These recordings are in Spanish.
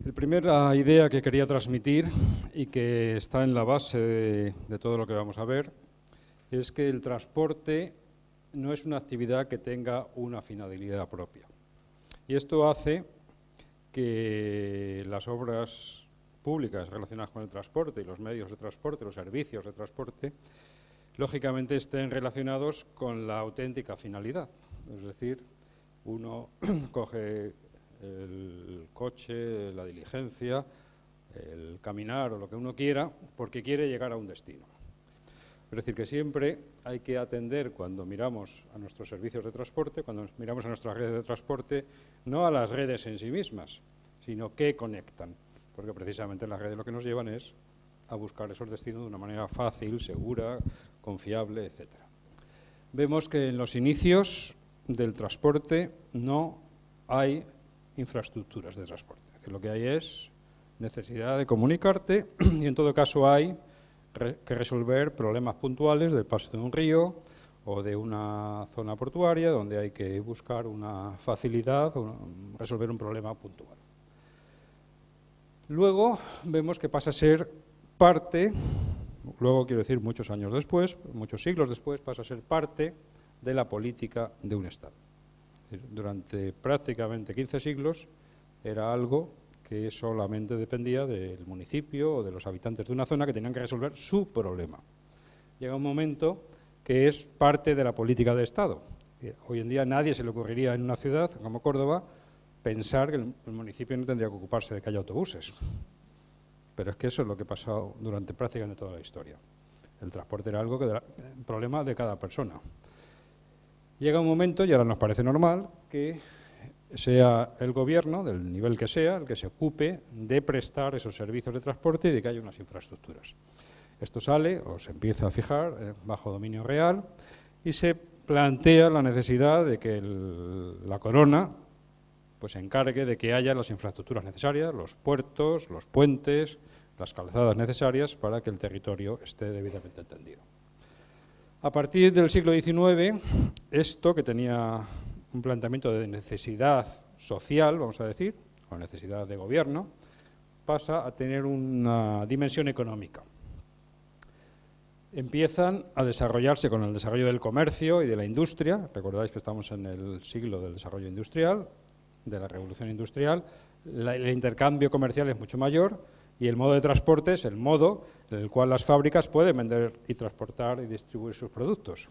La primera idea que quería transmitir y que está en la base de todo lo que vamos a ver es que el transporte no es una actividad que tenga una finalidad propia. Y esto hace que las obras públicas relacionadas con el transporte y los medios de transporte, los servicios de transporte, lógicamente estén relacionados con la auténtica finalidad. Es decir, uno coge el coche, la diligencia, el caminar o lo que uno quiera, porque quiere llegar a un destino. Es decir, que siempre hay que atender, cuando miramos a nuestros servicios de transporte, cuando miramos a nuestras redes de transporte, no a las redes en sí mismas, sino qué conectan, porque precisamente las redes lo que nos llevan es a buscar esos destinos de una manera fácil, segura, confiable, etc. Vemos que en los inicios del transporte no hay infraestructuras de transporte. Es decir, lo que hay es necesidad de comunicarte y en todo caso hay que resolver problemas puntuales del paso de un río o de una zona portuaria donde hay que buscar una facilidad o resolver un problema puntual. Luego vemos que pasa a ser parte, luego quiero decir muchos años después, muchos siglos después, pasa a ser parte de la política de un Estado. Durante prácticamente 15 siglos era algo que solamente dependía del municipio o de los habitantes de una zona que tenían que resolver su problema. Llega un momento que es parte de la política de Estado. Hoy en día nadie se le ocurriría en una ciudad como Córdoba pensar que el municipio no tendría que ocuparse de que haya autobuses. Pero es que eso es lo que ha pasado durante prácticamente toda la historia. El transporte era algo que era un problema de cada persona. Llega un momento, y ahora nos parece normal, que sea el gobierno, del nivel que sea, el que se ocupe de prestar esos servicios de transporte y de que haya unas infraestructuras. Esto sale o se empieza a fijar bajo dominio real y se plantea la necesidad de que la corona pues se encargue de que haya las infraestructuras necesarias, los puertos, los puentes, las calzadas necesarias para que el territorio esté debidamente entendido. A partir del siglo XIX, esto que tenía un planteamiento de necesidad social, vamos a decir, o necesidad de gobierno, pasa a tener una dimensión económica. Empiezan a desarrollarse con el desarrollo del comercio y de la industria. Recordáis que estamos en el siglo del desarrollo industrial, de la revolución industrial. El intercambio comercial es mucho mayor y el modo de transporte es el modo en el cual las fábricas pueden vender y transportar y distribuir sus productos.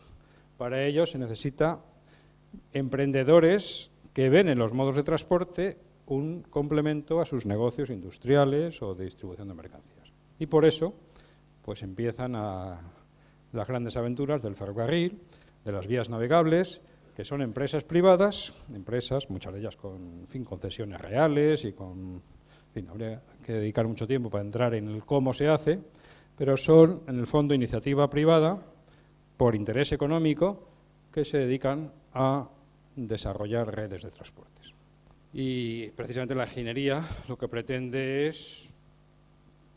Para ello se necesita emprendedores que ven en los modos de transporte un complemento a sus negocios industriales o de distribución de mercancías. Y por eso pues empiezan las grandes aventuras del ferrocarril, de las vías navegables, que son empresas privadas, empresas, muchas de ellas con concesiones reales y con, habría que dedicar mucho tiempo para entrar en el cómo se hace, pero son en el fondo iniciativa privada por interés económico que se dedican a desarrollar redes de transportes. Y precisamente la ingeniería lo que pretende es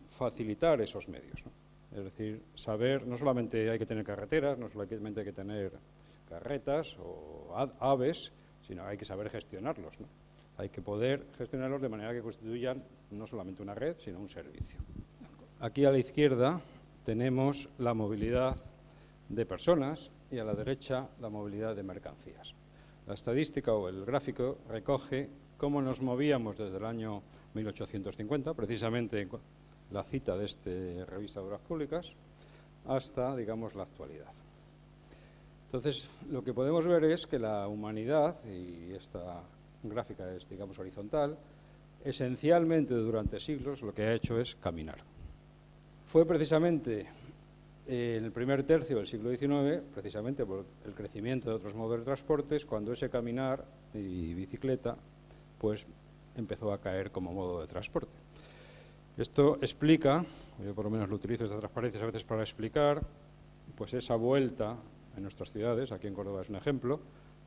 facilitar esos medios, ¿no? Es decir, saber, no solamente hay que tener carreteras, no solamente hay que tener carretas o aves, sino hay que saber gestionarlos, ¿no? Hay que poder gestionarlos de manera que constituyan no solamente una red, sino un servicio. Aquí a la izquierda tenemos la movilidad de personas y a la derecha la movilidad de mercancías. La estadística o el gráfico recoge cómo nos movíamos desde el año 1850, precisamente la cita de esta revista de Obras Públicas, hasta, digamos, la actualidad. Entonces, lo que podemos ver es que la humanidad, y esta gráfica es, digamos, horizontal, esencialmente durante siglos lo que ha hecho es caminar. Fue precisamente en el primer tercio del siglo XIX, precisamente por el crecimiento de otros modos de transportes, cuando ese caminar y bicicleta pues empezó a caer como modo de transporte. Esto explica, yo por lo menos lo utilizo esta transparencia a veces para explicar, pues esa vuelta en nuestras ciudades, aquí en Córdoba es un ejemplo,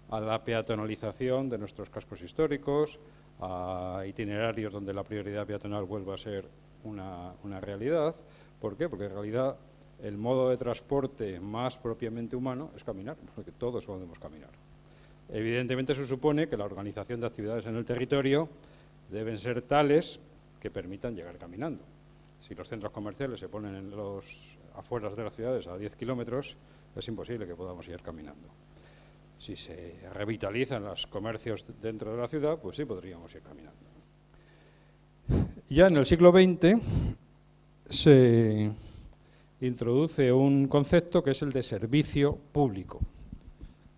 a la peatonalización de nuestros cascos históricos, a itinerarios donde la prioridad peatonal vuelva a ser una realidad. ¿Por qué? Porque en realidad el modo de transporte más propiamente humano es caminar, porque todos podemos caminar. Evidentemente eso supone que la organización de actividades en el territorio deben ser tales que permitan llegar caminando. Si los centros comerciales se ponen en los afueras de las ciudades a 10 kilómetros, es imposible que podamos ir caminando. Si se revitalizan los comercios dentro de la ciudad, pues sí podríamos ir caminando. Ya en el siglo XX se introduce un concepto que es el de servicio público,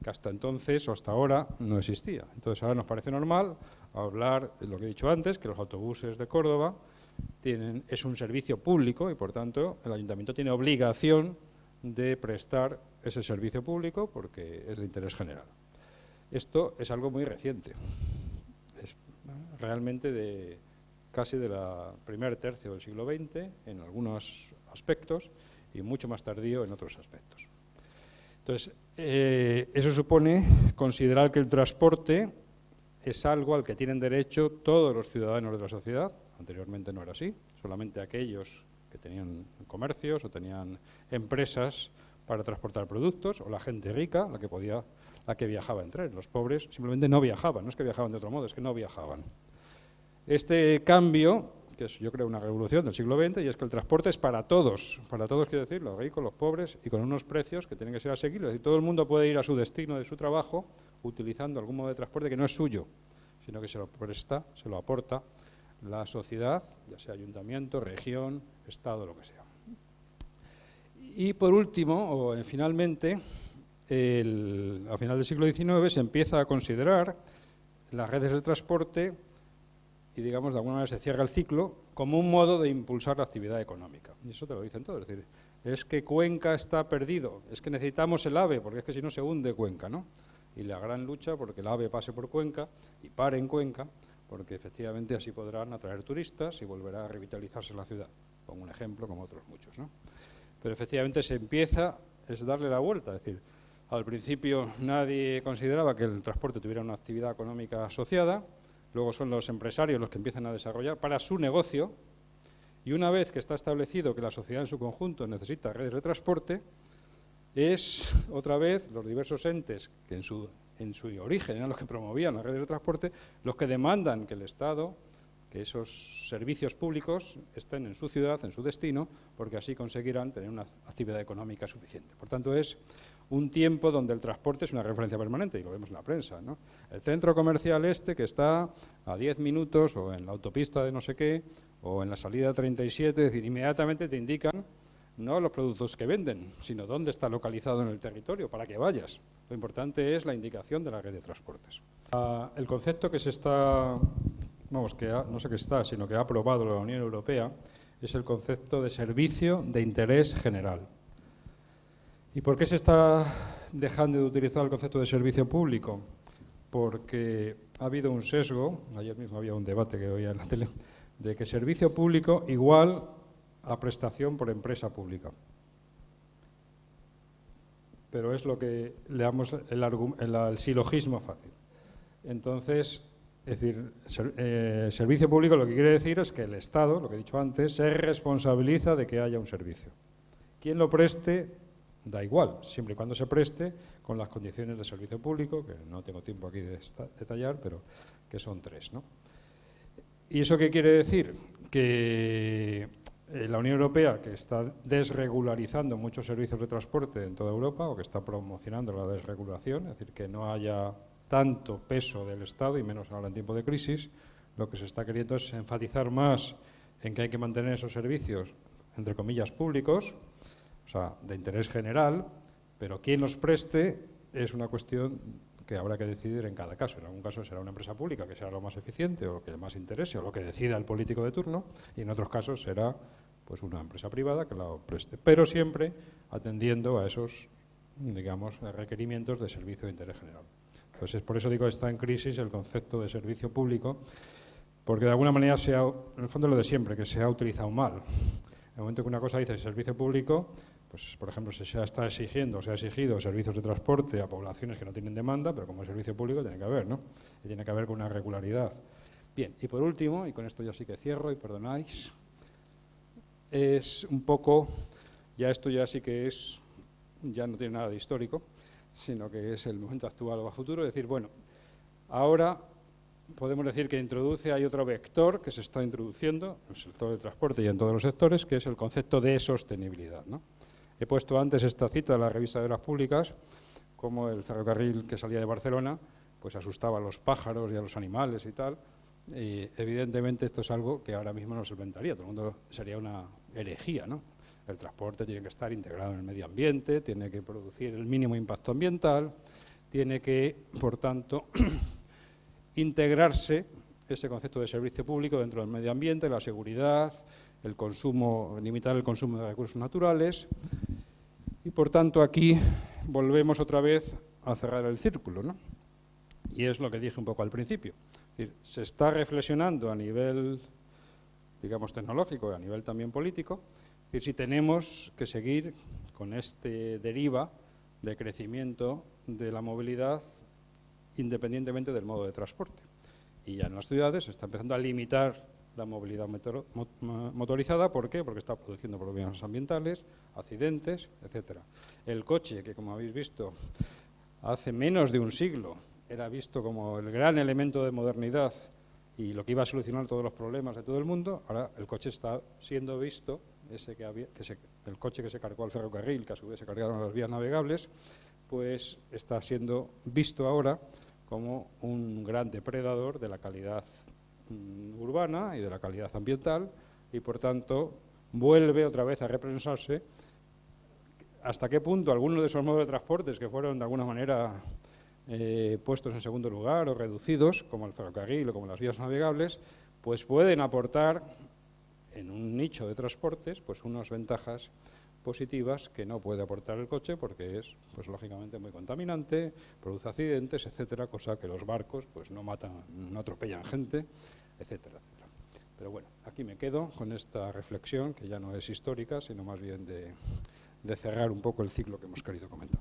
que hasta entonces o hasta ahora no existía. Entonces ahora nos parece normal hablar de lo que he dicho antes, que los autobuses de Córdoba es un servicio público y por tanto el ayuntamiento tiene obligación de prestar ese servicio público porque es de interés general. Esto es algo muy reciente, es realmente casi de la primer tercio del siglo XX en algunos aspectos y mucho más tardío en otros aspectos. Entonces, eso supone considerar que el transporte es algo al que tienen derecho todos los ciudadanos de la sociedad. Anteriormente no era así, solamente aquellos que tenían comercios o tenían empresas para transportar productos, o la gente rica, la que viajaba en tren. Los pobres simplemente no viajaban, no es que viajaban de otro modo, es que no viajaban. Este cambio, que es yo creo una revolución del siglo XX, y es que el transporte es para todos quiero decir, los ricos, los pobres, y con unos precios que tienen que ser asequibles, y todo el mundo puede ir a su destino de su trabajo utilizando algún modo de transporte que no es suyo, sino que se lo presta, se lo aporta la sociedad, ya sea ayuntamiento, región, estado, lo que sea. Y por último, o finalmente, a final del siglo XIX se empieza a considerar las redes de transporte y, digamos, de alguna manera se cierra el ciclo como un modo de impulsar la actividad económica. Y eso te lo dicen todos, es decir, es que Cuenca está perdido, es que necesitamos el AVE, porque es que si no se hunde Cuenca, ¿no? Y la gran lucha porque el AVE pase por Cuenca y pare en Cuenca, porque efectivamente así podrán atraer turistas y volverá a revitalizarse la ciudad. Pongo un ejemplo, como otros muchos, ¿no? Pero efectivamente se empieza, es darle la vuelta, es decir, al principio nadie consideraba que el transporte tuviera una actividad económica asociada, luego son los empresarios los que empiezan a desarrollar para su negocio, y una vez que está establecido que la sociedad en su conjunto necesita redes de transporte, es otra vez los diversos entes que en su origen eran los que promovían las redes de transporte, los que demandan que el Estado, que esos servicios públicos estén en su ciudad, en su destino, porque así conseguirán tener una actividad económica suficiente. Por tanto, es un tiempo donde el transporte es una referencia permanente, y lo vemos en la prensa, ¿no? El centro comercial que está a 10 minutos, o en la autopista de no sé qué, o en la salida 37, es decir, inmediatamente te indican no los productos que venden, sino dónde está localizado en el territorio, para que vayas. Lo importante es la indicación de la red de transportes. El concepto que se está, no sé qué está, sino que ha aprobado la Unión Europea, es el concepto de servicio de interés general. ¿Y por qué se está dejando de utilizar el concepto de servicio público? Porque ha habido un sesgo, ayer mismo había un debate que oía en la tele, de que servicio público igual a prestación por empresa pública. Pero es lo que le damos el silogismo fácil. Entonces, es decir, servicio público lo que quiere decir es que el Estado, lo que he dicho antes, se responsabiliza de que haya un servicio. Quien lo preste, da igual, siempre y cuando se preste con las condiciones de servicio público, que no tengo tiempo aquí de detallar, pero que son 3, ¿no? ¿Y eso qué quiere decir? Que la Unión Europea, que está desregularizando muchos servicios de transporte en toda Europa, o que está promocionando la desregulación, es decir, que no haya tanto peso del Estado, y menos ahora en tiempo de crisis, lo que se está queriendo es enfatizar más en que hay que mantener esos servicios, entre comillas, públicos, o sea, de interés general, pero quien los preste es una cuestión que habrá que decidir en cada caso. En algún caso será una empresa pública que será lo más eficiente o lo que más interese o lo que decida el político de turno, y en otros casos será pues una empresa privada que la preste, pero siempre atendiendo a esos, digamos, requerimientos de servicio de interés general. Entonces, por eso digo que está en crisis el concepto de servicio público, porque de alguna manera en el fondo lo de siempre, que se ha utilizado mal. En el momento que una cosa dice servicio público, pues por ejemplo se está exigiendo, se ha exigido servicios de transporte a poblaciones que no tienen demanda, pero como servicio público tiene que haber, ¿no? Y tiene que haber con una regularidad. Bien, y por último, y con esto ya sí que cierro y perdonáis, es un poco, ya esto ya sí que es, ya no tiene nada de histórico, sino que es el momento actual o a futuro, es decir, bueno, ahora podemos decir que hay otro vector que se está introduciendo en el sector del transporte y en todos los sectores, que es el concepto de sostenibilidad, ¿no? He puesto antes esta cita de la revista de las públicas, como el ferrocarril que salía de Barcelona, pues asustaba a los pájaros y a los animales y tal, y evidentemente esto es algo que ahora mismo no se inventaría, todo el mundo sería una herejía, ¿no? El transporte tiene que estar integrado en el medio ambiente, tiene que producir el mínimo impacto ambiental, tiene que, por tanto, integrarse ese concepto de servicio público dentro del medio ambiente, la seguridad, el consumo, limitar el consumo de recursos naturales, y por tanto aquí volvemos otra vez a cerrar el círculo, ¿no? Y es lo que dije un poco al principio. Es decir, se está reflexionando a nivel, digamos, tecnológico y a nivel también político, es decir, si tenemos que seguir con este deriva de crecimiento de la movilidad independientemente del modo de transporte. Y ya en las ciudades se está empezando a limitar la movilidad motorizada. ¿Por qué? Porque está produciendo problemas ambientales, accidentes, etcétera. El coche, que como habéis visto, hace menos de un siglo era visto como el gran elemento de modernidad y lo que iba a solucionar todos los problemas de todo el mundo, ahora el coche está siendo visto, el coche que se cargó al ferrocarril, que a su vez se cargaron a las vías navegables, pues está siendo visto ahora como un gran depredador de la calidad urbana y de la calidad ambiental, y por tanto vuelve otra vez a repensarse hasta qué punto algunos de esos modos de transportes que fueron de alguna manera puestos en segundo lugar o reducidos, como el ferrocarril o como las vías navegables, pues pueden aportar en un nicho de transportes pues unas ventajas positivas que no puede aportar el coche porque es, pues lógicamente, muy contaminante, produce accidentes, etcétera, cosa que los barcos pues no matan, no atropellan gente, etcétera, etcétera. Pero bueno, aquí me quedo con esta reflexión que ya no es histórica, sino más bien de cerrar un poco el ciclo que hemos querido comentar.